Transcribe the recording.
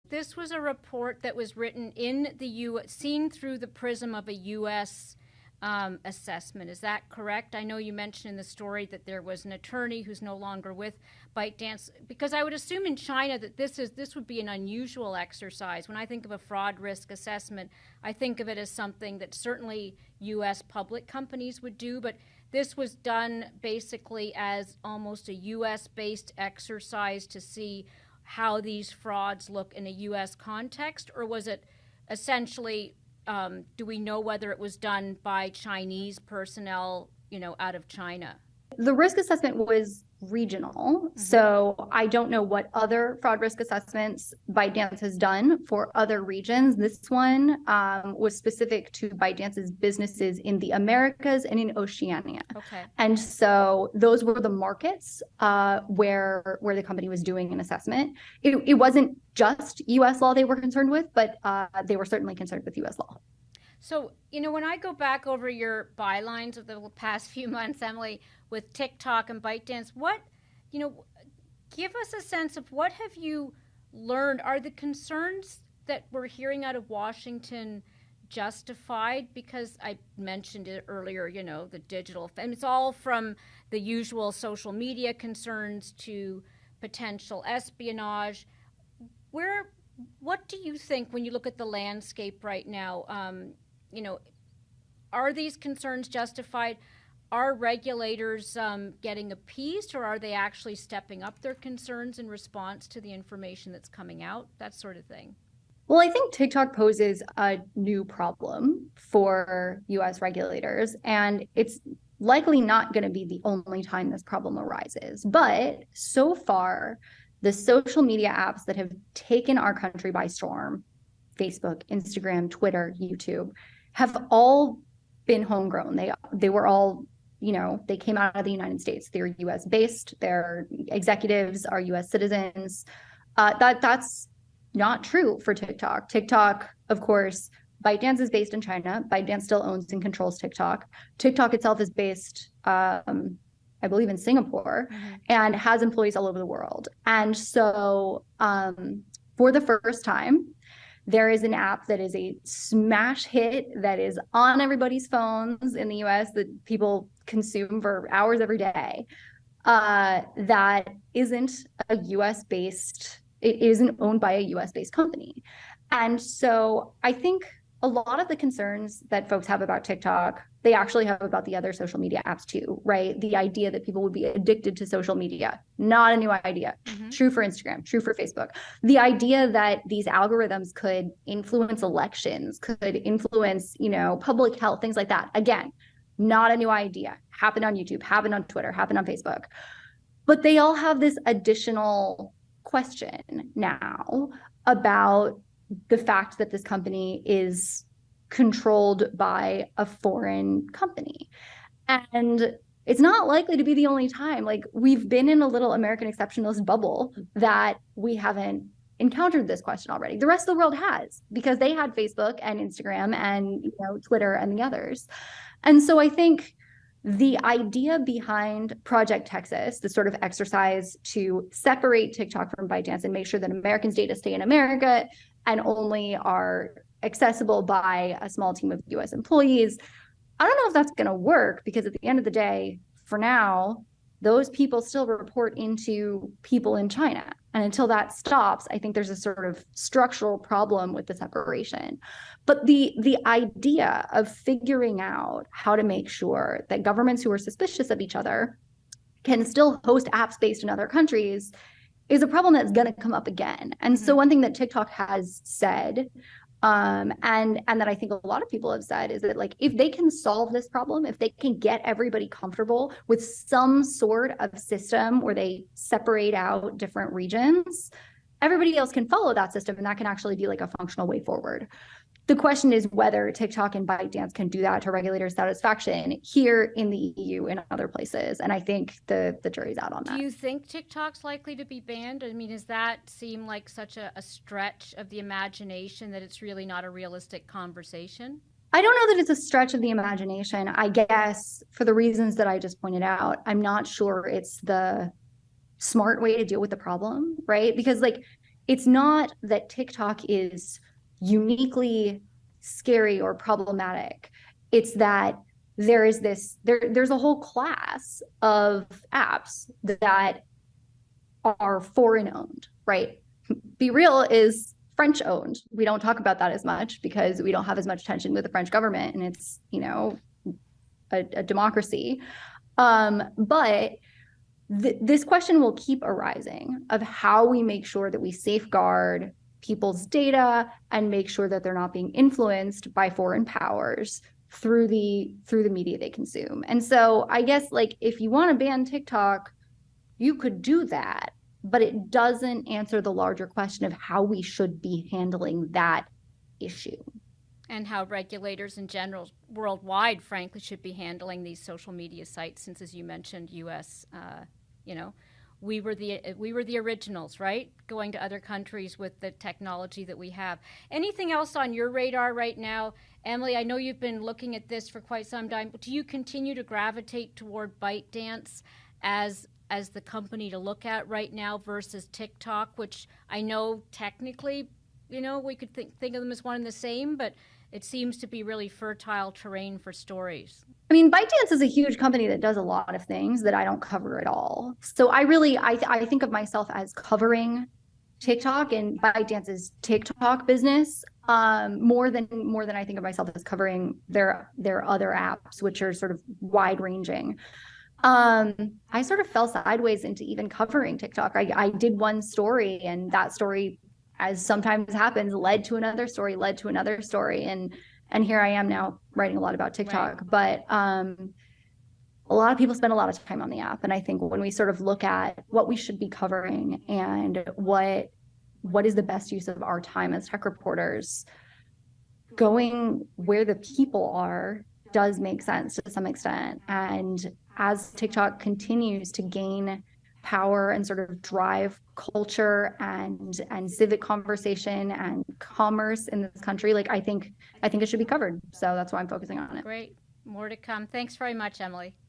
This was a report that was written in the seen through the prism of a U.S. Assessment. Is that correct? I know you mentioned in the story that there was an attorney who's no longer with ByteDance, because I would assume in China that this would be an unusual exercise. When I think of a fraud risk assessment, I think of it as something that certainly U.S. public companies would do, but this was done basically as almost a U.S.-based exercise to see how these frauds look in a U.S. context, or was it essentially, do we know whether it was done by Chinese personnel, out of China? The risk assessment was regional. So I don't know what other fraud risk assessments ByteDance has done for other regions. This one was specific to ByteDance's businesses in the Americas and in Oceania. Okay. And so those were the markets where the company was doing an assessment. It wasn't just US law they were concerned with, but they were certainly concerned with US law. So, when I go back over your bylines of the past few months, Emily, with TikTok and ByteDance, give us a sense of what have you learned? Are the concerns that we're hearing out of Washington justified? Because I mentioned it earlier, the digital, and it's all from the usual social media concerns to potential espionage. What do you think when you look at the landscape right now? Are these concerns justified? Are regulators getting appeased, or are they actually stepping up their concerns in response to the information that's coming out? That sort of thing. Well, I think TikTok poses a new problem for US regulators, and it's likely not going to be the only time this problem arises. But so far, the social media apps that have taken our country by storm, Facebook, Instagram, Twitter, YouTube, have all been homegrown. They were all, they came out of the United States. They're US based. Their executives are US citizens. That's not true for TikTok. TikTok, of course, ByteDance is based in China. ByteDance still owns and controls TikTok. TikTok itself is based, I believe, in Singapore, and has employees all over the world. And so for the first time, there is an app that is a smash hit that is on everybody's phones in the US that people consume for hours every day, that isn't a US based, it isn't owned by a US based company. And so I think a lot of the concerns that folks have about TikTok, they actually have about the other social media apps too, right? The idea that people would be addicted to social media, not a new idea. True for Instagram, true for Facebook. The idea that these algorithms could influence elections, could influence, public health, things like that. Again, not a new idea. Happened on YouTube, happened on Twitter, happened on Facebook. But they all have this additional question now about the fact that this company is controlled by a foreign company. And it's not likely to be the only time. Like, we've been in a little American exceptionalist bubble that we haven't encountered this question already. The rest of the world has, because they had Facebook and Instagram and Twitter and the others. And so I think the idea behind Project Texas, the sort of exercise to separate TikTok from ByteDance and make sure that Americans' data stay in America and only are accessible by a small team of US employees, I don't know if that's going to work, because at the end of the day, for now, those people still report into people in China. And until that stops, I think there's a sort of structural problem with the separation. But the idea of figuring out how to make sure that governments who are suspicious of each other can still host apps based in other countries is a problem that's going to come up again. And so one thing that TikTok has said, and that I think a lot of people have said, is that, like, if they can solve this problem, if they can get everybody comfortable with some sort of system where they separate out different regions, everybody else can follow that system, and that can actually be like a functional way forward. The question is whether TikTok and ByteDance can do that to regulator satisfaction here in the EU and other places. And I think the jury's out on that. Do you think TikTok's likely to be banned? I mean, does that seem like such a stretch of the imagination that it's really not a realistic conversation? I don't know that it's a stretch of the imagination. I guess for the reasons that I just pointed out, I'm not sure it's the smart way to deal with the problem, right? Because, like, it's not that TikTok is uniquely scary or problematic. It's that there's a whole class of apps that are foreign owned, right? Be Real is French owned. We don't talk about that as much because we don't have as much tension with the French government, and it's, a democracy. But this question will keep arising of how we make sure that we safeguard people's data and make sure that they're not being influenced by foreign powers through the media they consume. And so I guess, like, if you want to ban TikTok, you could do that, but it doesn't answer the larger question of how we should be handling that issue. And how regulators in general worldwide, frankly, should be handling these social media sites, since, as you mentioned, U.S., you know, we were the originals, right? Going to other countries with the technology that we have. Anything else on your radar right now, Emily? I know you've been looking at this for quite some time. But do you continue to gravitate toward ByteDance as the company to look at right now versus TikTok, which I know technically, we could think of them as one and the same, but it seems to be really fertile terrain for stories. I mean, ByteDance is a huge company that does a lot of things that I don't cover at all. So I think of myself as covering TikTok and ByteDance's TikTok business more than I think of myself as covering their other apps, which are sort of wide ranging. I sort of fell sideways into even covering TikTok. I did one story, and that story, as sometimes happens, led to another story, and here I am now writing a lot about TikTok. Right. But a lot of people spend a lot of time on the app, and I think when we sort of look at what we should be covering and what is the best use of our time as tech reporters, going where the people are does make sense to some extent. And as TikTok continues to gain power and sort of drive culture and civic conversation and commerce in this country, like, I think it should be covered. So that's why I'm focusing on it. Great. More to come. Thanks very much, Emily.